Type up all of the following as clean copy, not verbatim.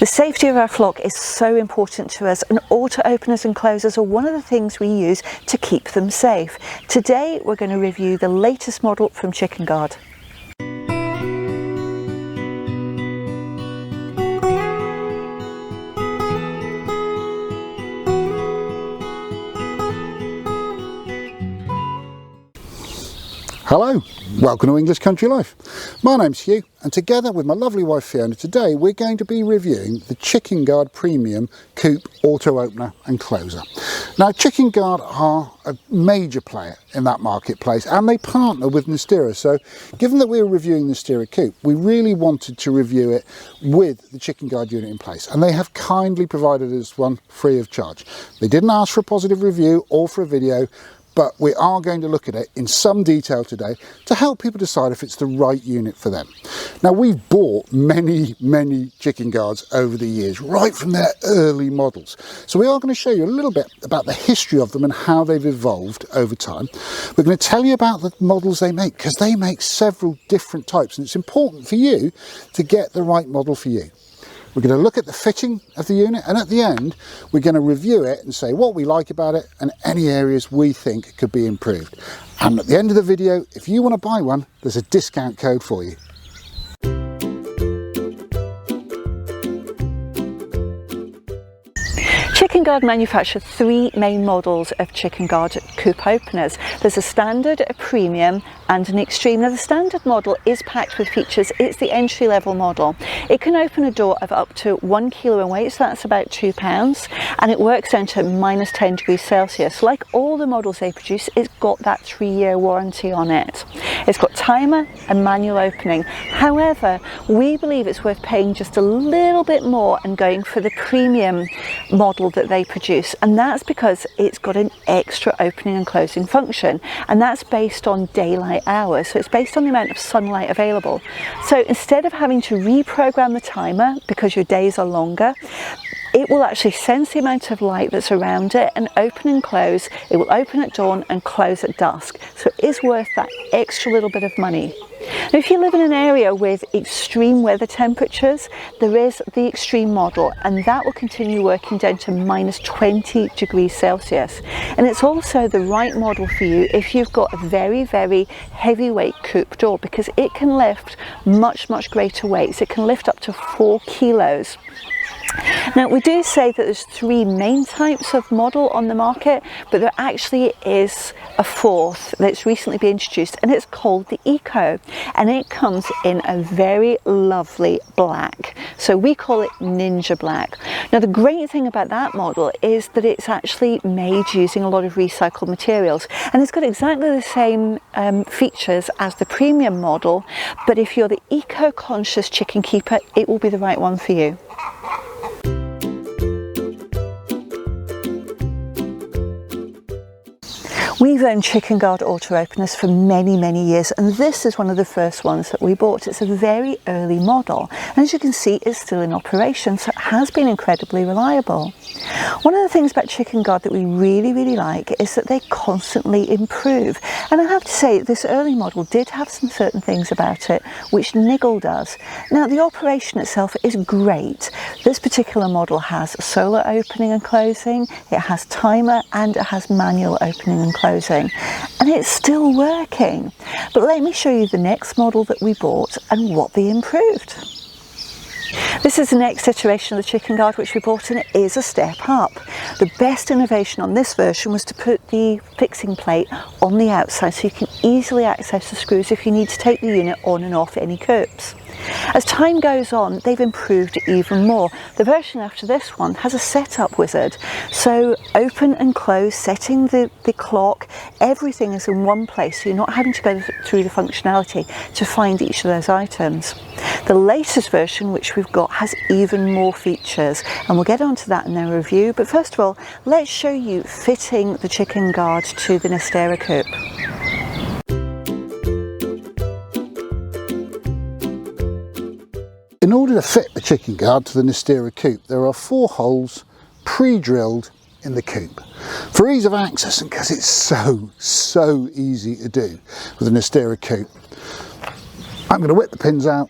The safety of our flock is so important to us, and auto openers and closers are one of the things we use to keep them safe. Today we're going to review the latest model from ChickenGuard. Hello, welcome to English Country Life. My name's Hugh, and together with my lovely wife Fiona, today we're going to be reviewing the ChickenGuard Premium Coop Auto Opener and Closer. Now, ChickenGuard are a major player in that marketplace, and they partner with Nestera. So, given that we were reviewing the Nestera Coop, we really wanted to review it with the ChickenGuard unit in place, and they have kindly provided us one free of charge. They didn't ask for a positive review or for a video, but we are going to look at it in some detail today to help people decide if it's the right unit for them. Now, we've bought many ChickenGuards over the years, right from their early models. So we are going to show you a little bit about the history of them and how they've evolved over time. We're going to tell you about the models they make, because they make several different types, and it's important for you to get the right model for you. We're going to look at the fitting of the unit, and at the end we're going to review it and say what we like about it and any areas we think could be improved. And at the end of the video, if you want to buy one, there's a discount code for you. ChickenGuard manufactures three main models of ChickenGuard Coop openers. There's a standard, a premium and an extreme. Now, the standard model is packed with features. It's the entry-level model. It can open a door of up to 1 kilo in weight, so that's about 2 pounds, and it works down to minus 10 degrees Celsius. Like all the models they produce, it's got that 3-year warranty on it. It's got timer and manual opening. However, we believe it's worth paying just a little bit more and going for the premium model that they produce, and that's because it's got an extra opening and closing function, and that's based on daylight hours, so it's based on the amount of sunlight available. So instead of having to reprogram the timer because your days are longer, it will actually sense the amount of light that's around it and open and close. It will open at dawn and close at dusk, so it is worth that extra little bit of money. Now, if you live in an area with extreme weather temperatures, there is the extreme model, and that will continue working down to minus 20 degrees Celsius. And it's also the right model for you if you've got a very heavyweight coop door, because it can lift much greater weights. It can lift up to 4 kilos. Now, we do say that there's 3 main types of model on the market, but there actually is a 4th that's recently been introduced, and it's called the Eco, and it comes in a very lovely black. So we call it Ninja Black. Now, the great thing about that model is that it's actually made using a lot of recycled materials, and it's got exactly the same features as the premium model, but if you're the eco-conscious chicken keeper, it will be the right one for you. We've owned ChickenGuard auto openers for many years, and this is one of the first ones that we bought. It's a very early model, and as you can see, it's still in operation, so it has been incredibly reliable. One of the things about ChickenGuard that we really like is that they constantly improve, and I have to say this early model did have some certain things about it which niggled us. Now, the operation itself is great. This particular model has solar opening and closing, it has timer, and it has manual opening and closing, and it's still working. But let me show you the next model that we bought and what they improved. This is the next iteration of the ChickenGuard which we bought, and it is a step up. The best innovation on this version was to put the fixing plate on the outside so you can easily access the screws if you need to take the unit on and off any coops. As time goes on, they've improved even more. The version after this one has a setup wizard, so open and close, setting the clock, everything is in one place, so you're not having to go through the functionality to find each of those items. The latest version which we've got has even more features, and we'll get onto that in our review, but first of all, let's show you fitting the ChickenGuard to the Nestera Coop. In order to fit the ChickenGuard to the Nestera Coop, there are 4 holes pre-drilled in the coop. For ease of access, and because it's so easy to do with the Nestera Coop, I'm going to whip the pins out,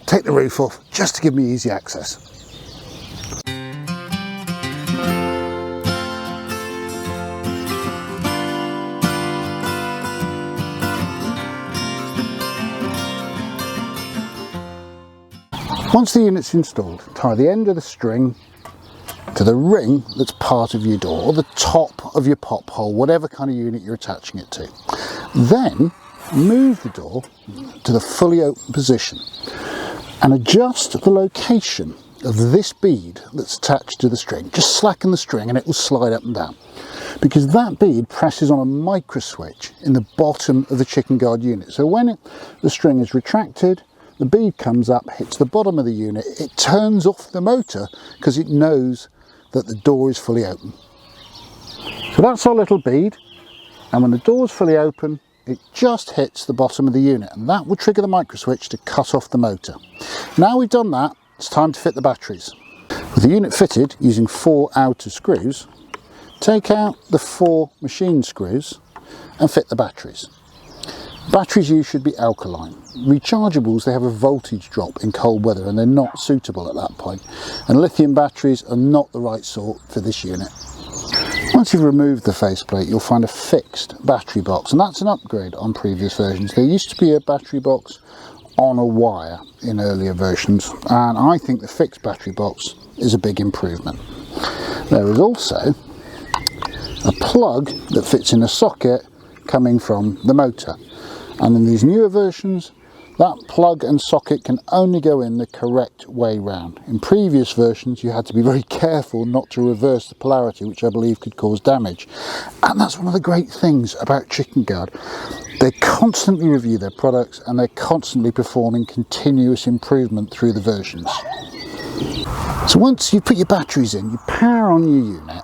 take the roof off, just to give me easy access. Once the unit's installed, tie the end of the string to the ring that's part of your door, or the top of your pop hole, whatever kind of unit you're attaching it to. Then move the door to the fully open position and adjust the location of this bead that's attached to the string. Just slacken the string and it will slide up and down, because that bead presses on a micro switch in the bottom of the ChickenGuard unit. So when the string is retracted, the bead comes up, hits the bottom of the unit, it turns off the motor because it knows that the door is fully open. So that's our little bead, and when the door is fully open, it just hits the bottom of the unit, and that will trigger the micro switch to cut off the motor. Now we've done that, it's time to fit the batteries. With the unit fitted using 4 outer screws, take out the 4 machine screws and fit the batteries. Batteries used should be alkaline. Rechargeables, they have a voltage drop in cold weather and they're not suitable at that point. And lithium batteries are not the right sort for this unit. Once you've removed the faceplate, you'll find a fixed battery box, and that's an upgrade on previous versions. There used to be a battery box on a wire in earlier versions, and I think the fixed battery box is a big improvement. There is also a plug that fits in a socket coming from the motor, and in these newer versions that plug and socket can only go in the correct way round. In previous versions you had to be very careful not to reverse the polarity, which I believe could cause damage. And that's one of the great things about ChickenGuard. They constantly review their products and they're constantly performing continuous improvement through the versions. So once you put your batteries in, you power on your unit,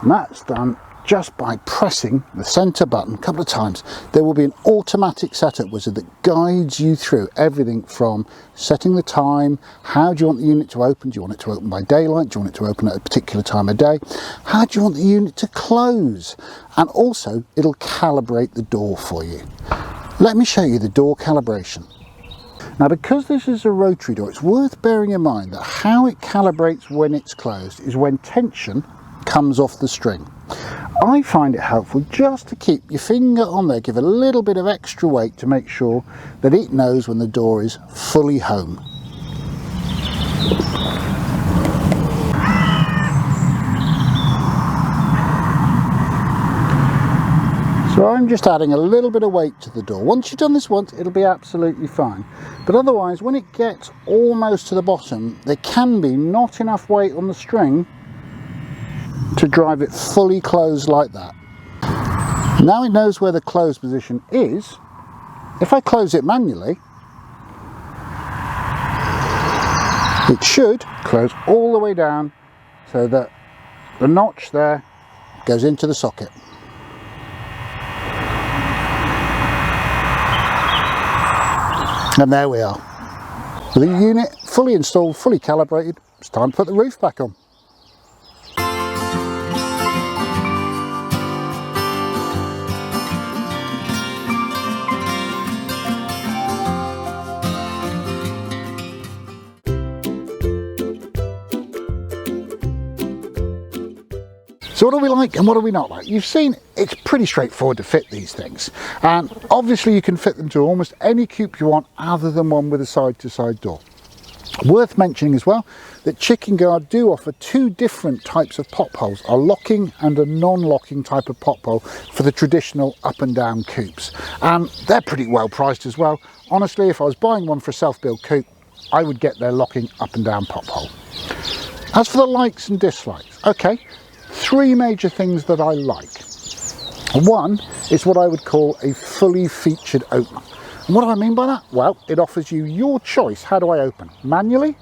and that's done just by pressing the center button a couple of times. There will be an automatic setup wizard that guides you through everything from setting the time, how do you want the unit to open, do you want it to open by daylight, do you want it to open at a particular time of day, how do you want the unit to close, and also it'll calibrate the door for you. Let me show you the door calibration. Now, because this is a rotary door, it's worth bearing in mind that how it calibrates when it's closed is when tension comes off the string. I find it helpful just to keep your finger on there, give a little bit of extra weight to make sure that it knows when the door is fully home. So I'm just adding a little bit of weight to the door. Once you've done this once, it'll be absolutely fine. But otherwise, when it gets almost to the bottom, there can be not enough weight on the string to drive it fully closed like that. Now it knows where the closed position is. If I close it manually, it should close all the way down so that the notch there goes into the socket. And there we are. With the unit fully installed, fully calibrated, it's time to put the roof back on. So what do we like and what do we not like? You've seen it's pretty straightforward to fit these things, and obviously you can fit them to almost any coupe you want other than one with a side-to-side door. Worth mentioning as well that ChickenGuard do offer 2 different types of pop holes, a locking and a non-locking type of pop hole for the traditional up and down coupes, and they're pretty well priced as well. Honestly, if I was buying one for a self-build coupe, I would get their locking up and down pop hole. As for the likes and dislikes, okay, 3 major things that I like. One is what I would call a fully featured opener. And what do I mean by that? Well, it offers you your choice. How do I open? Manually,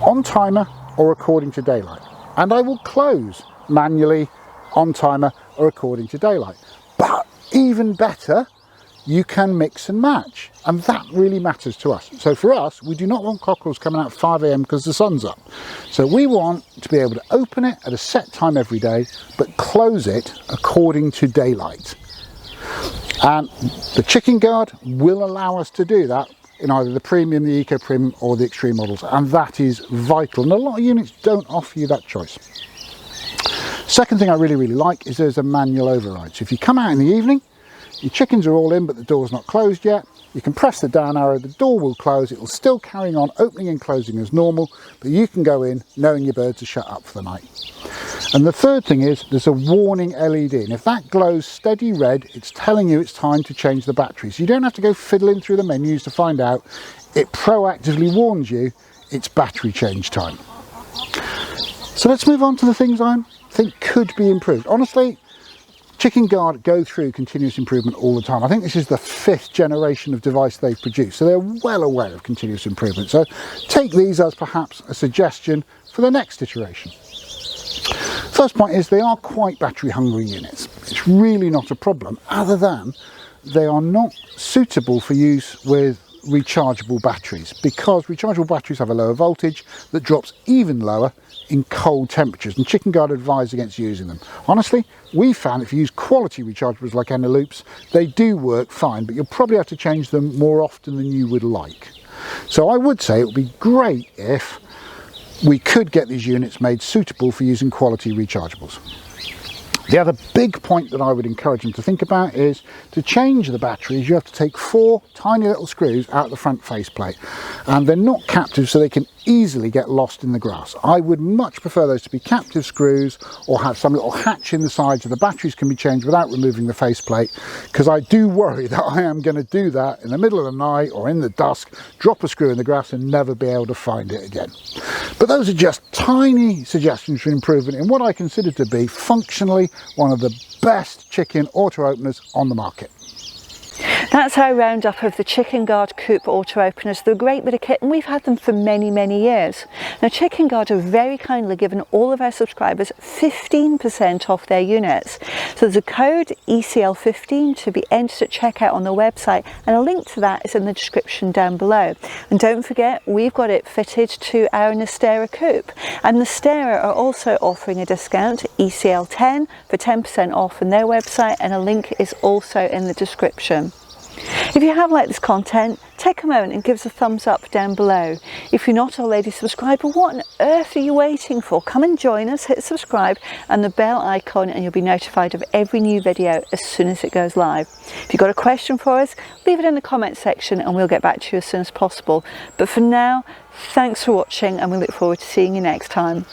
on timer, or according to daylight. And I will close manually, on timer, or according to daylight. But even better, you can mix and match, and that really matters to us. So for us, we do not want cockerels coming out at 5 AM because the sun's up. So we want to be able to open it at a set time every day, but close it according to daylight. And the ChickenGuard will allow us to do that in either the Premium, the Eco Premium, or the Extreme models, and that is vital. And a lot of units don't offer you that choice. Second thing I really like is there's a manual override. So if you come out in the evening, your chickens are all in but the door's not closed yet, You can press the down arrow, the door will close, it will still carry on opening and closing as normal, but you can go in knowing your birds are shut up for the night. And the third thing is there's a warning LED, and if that glows steady red, it's telling you it's time to change the battery. So you don't have to go fiddling through the menus to find out. It proactively warns you it's battery change time. So let's move on to the things I think could be improved. Honestly, ChickenGuard go through continuous improvement all the time. I think this is the 5th generation of device they've produced, so they're well aware of continuous improvement. So take these as perhaps a suggestion for the next iteration. First point is they are quite battery hungry units. It's really not a problem, other than they are not suitable for use with rechargeable batteries, because rechargeable batteries have a lower voltage that drops even lower in cold temperatures, and ChickenGuard advise against using them. Honestly, we found if you use quality rechargeables like Eneloops, they do work fine, but you'll probably have to change them more often than you would like. So I would say it would be great if we could get these units made suitable for using quality rechargeables. The other big point that I would encourage them to think about is to change the batteries. You have to take 4 tiny little screws out the front faceplate, and they're not captive, so they can easily get lost in the grass. I would much prefer those to be captive screws, or have some little hatch in the side so the batteries can be changed without removing the faceplate, because I do worry that I am going to do that in the middle of the night or in the dusk, drop a screw in the grass and never be able to find it again. But those are just tiny suggestions for improvement in what I consider to be functionally one of the best chicken auto openers on the market. That's our roundup of the ChickenGuard Coop auto openers. They're a great bit of kit, and we've had them for many, many years. Now, ChickenGuard have very kindly given all of our subscribers 15% off their units. So there's a code ECL15 to be entered at checkout on the website, and a link to that is in the description down below. And don't forget, we've got it fitted to our Nestera Coop. And Nestera are also offering a discount, ECL10, for 10% off on their website, and a link is also in the description. If you have liked this content, take a moment and give us a thumbs up down below. If you're not already subscribed, what on earth are you waiting for? Come and join us, hit subscribe and the bell icon, and you'll be notified of every new video as soon as it goes live. If you've got a question for us, leave it in the comment section and we'll get back to you as soon as possible. But for now, thanks for watching, and we look forward to seeing you next time.